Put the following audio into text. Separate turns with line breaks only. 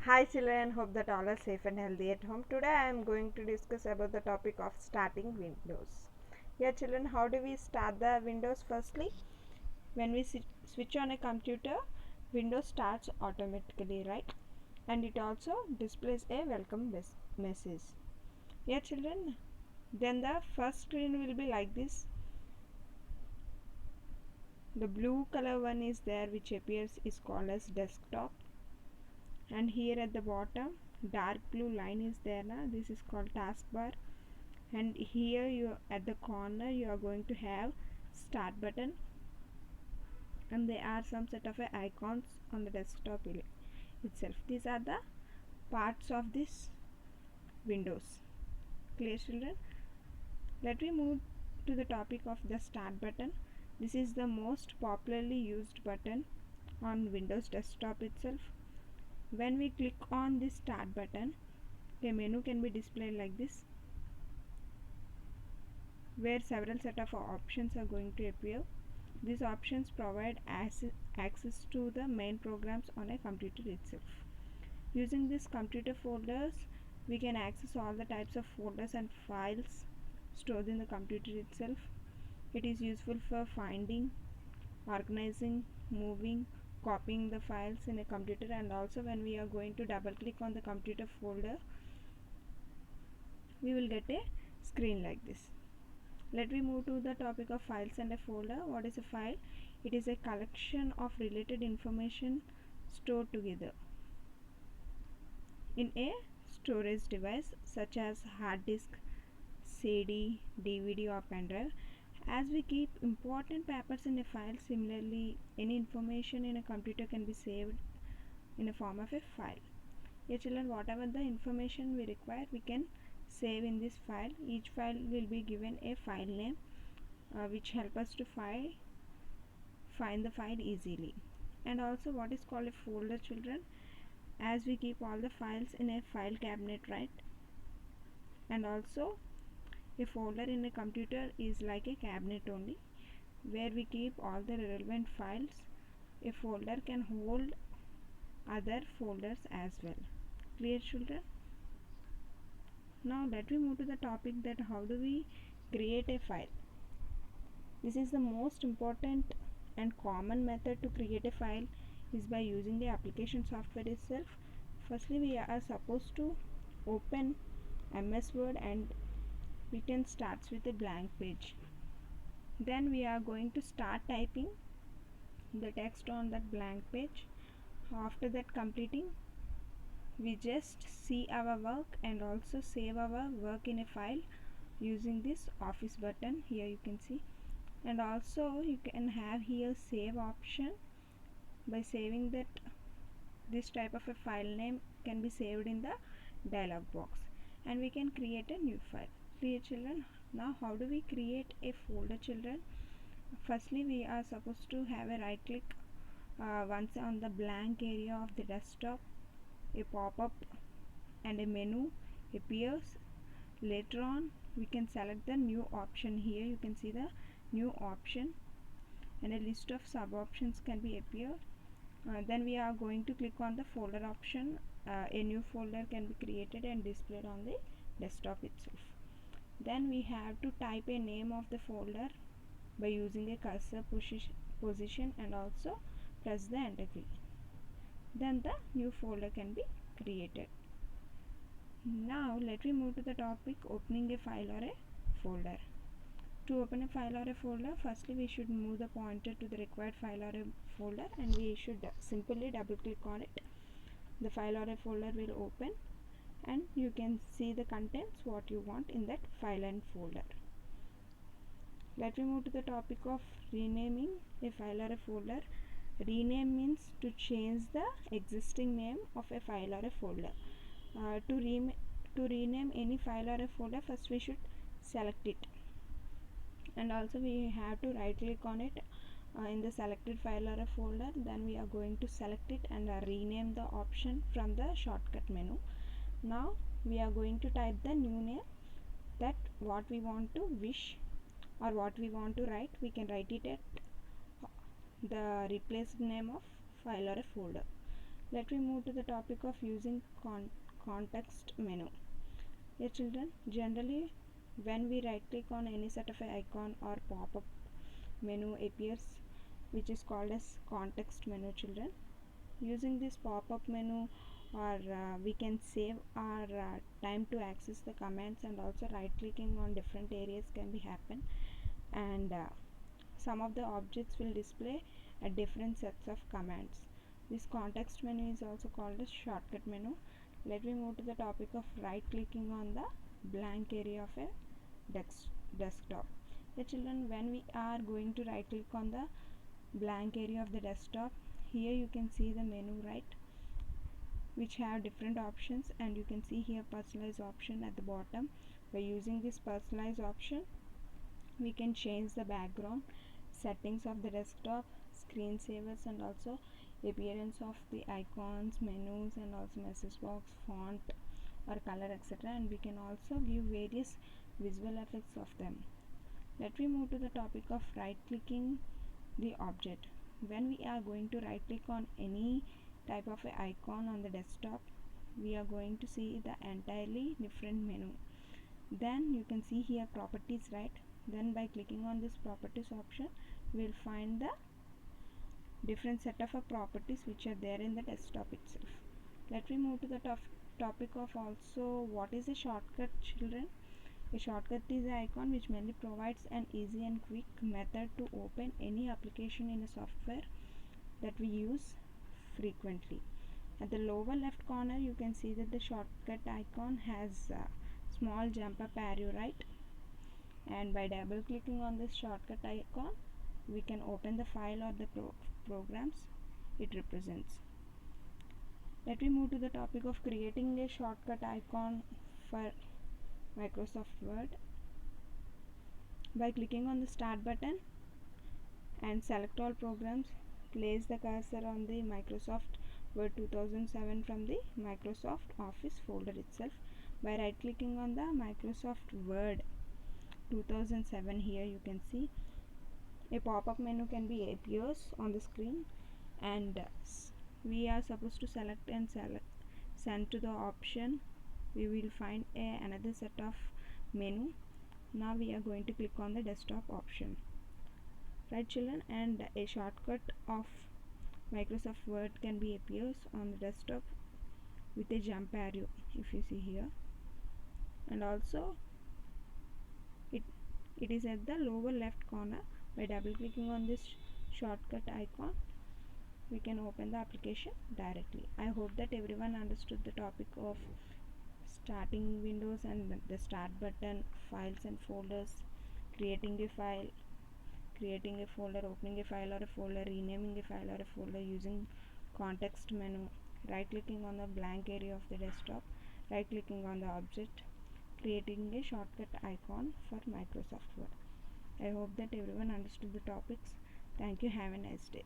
Hi children, hope that all are safe and healthy at home. Today I am going to discuss about the topic of starting Windows. Yeah children, how do we start the Windows? Firstly, when we switch on a computer, Windows starts automatically, right? And it also displays a welcome message. Yeah children, then the first screen will be like this. The blue color one is there which appears is called as desktop, and here at the bottom dark blue line is there now. This is called taskbar, and here you at the corner you are going to have start button, and there are some set of icons on the desktop itself. These are the parts of this Windows. Clear children? Let me move to the topic of the start button. This is the most popularly used button on Windows desktop itself. When we click on this start button, a menu can be displayed like this, where several set of options are going to appear. These options provide access to the main programs on a computer itself. Using these computer folders, we can access all the types of folders and files stored in the computer itself. It is useful for finding, organizing, moving, copying the files in a computer, and also when we are going to double click on the computer folder, we will get a screen like this. Let me move to the topic of files and a folder. What is a file? It is a collection of related information stored together in a storage device such as hard disk, CD, DVD or pen drive. As we keep important papers in a file, similarly any information in a computer can be saved in a form of a file. Here children, whatever the information we require, we can save in this file. Each file will be given a file name which help us to find the file easily. And also what is called a folder children, as we keep all the files in a file cabinet, right? And also a folder in a computer is like a cabinet only, where we keep all the relevant files. A folder can hold other folders as well. Clear children? Now let me move to the topic that how do we create a file. This is the most important and common method to create a file is by using the application software itself. Firstly, we are supposed to open MS Word, and we can start with a blank page. Then we are going to start typing the text on that blank page. After that completing, we just see our work and also save our work in a file using this office button. Here you can see, and also you can have here save option. By saving that, this type of a file name can be saved in the dialog box, and we can create a new file. Clear children? Now how do we create a folder children? Firstly, we are supposed to have a right click once on the blank area of the desktop. A pop-up and a menu appears. Later on we can select the new option. Here you can see the new option, and a list of sub options can be appear. Then we are going to click on the folder option. A new folder can be created and displayed on the desktop itself. Then we have to type a name of the folder by using a cursor position and also press the enter key. Then the new folder can be created. Now let me move to the topic opening a file or a folder. To open a file or a folder, firstly we should move the pointer to the required file or a folder, and we should simply double click on it. The file or a folder will open, and you can see the contents what you want in that file and folder. Let me move to the topic of renaming a file or a folder. Rename means to change the existing name of a file or a folder. To rename any file or a folder, first we should select it, and also we have to right click on it in the selected file or a folder. Then we are going to select it and rename the option from the shortcut menu. Now we are going to type the new name, that what we want to wish or what we want to write. We can write it at the replaced name of file or a folder. Let me move to the topic of using context menu. Yeah, children, generally when we right click on any sort of an icon or pop-up menu appears, which is called as context menu, children. Using this pop-up menu, or we can save our time to access the commands, and also right clicking on different areas can be happen, and some of the objects will display at different sets of commands. This context menu is also called as shortcut menu. Let me move to the topic of right clicking on the blank area of a desktop. The children, when we are going to right click on the blank area of the desktop, here you can see the menu, right, which have different options, and you can see here personalize option at the bottom. By using this personalize option, we can change the background settings of the desktop, screensavers, and also appearance of the icons, menus, and also message box, font or color, etc. And we can also give various visual effects of them. Let me move to the topic of right clicking the object. When we are going to right click on any type of a icon on the desktop, we are going to see the entirely different menu. Then you can see here properties, right? Then by clicking on this properties option, we will find the different set of properties which are there in the desktop itself. Let me move to the topic of also what is a shortcut, children. A shortcut is an icon which mainly provides an easy and quick method to open any application in a software that we use frequently. At the lower left corner, you can see that the shortcut icon has a small jump up arrow, right? And by double clicking on this shortcut icon, we can open the file or the programs it represents. Let me move to the topic of creating a shortcut icon for Microsoft Word. By clicking on the start button and select all programs, place the cursor on the Microsoft Word 2007 from the Microsoft Office folder itself. By right clicking on the Microsoft Word 2007, here you can see a pop-up menu can be appears on the screen, and we are supposed to select and send to the option. We will find another set of menu. Now we are going to click on the desktop option, right, children, and a shortcut of Microsoft Word can be appears on the desktop with a jump arrow, if you see here, and also it is at the lower left corner. By double clicking on this shortcut icon, we can open the application directly. I hope that everyone understood the topic of starting Windows and the start button, files and folders, creating a file, creating a folder, opening a file or a folder, renaming a file or a folder using context menu, right clicking on the blank area of the desktop, right clicking on the object, creating a shortcut icon for Microsoft Word. I hope that everyone understood the topics. Thank you. Have a nice day.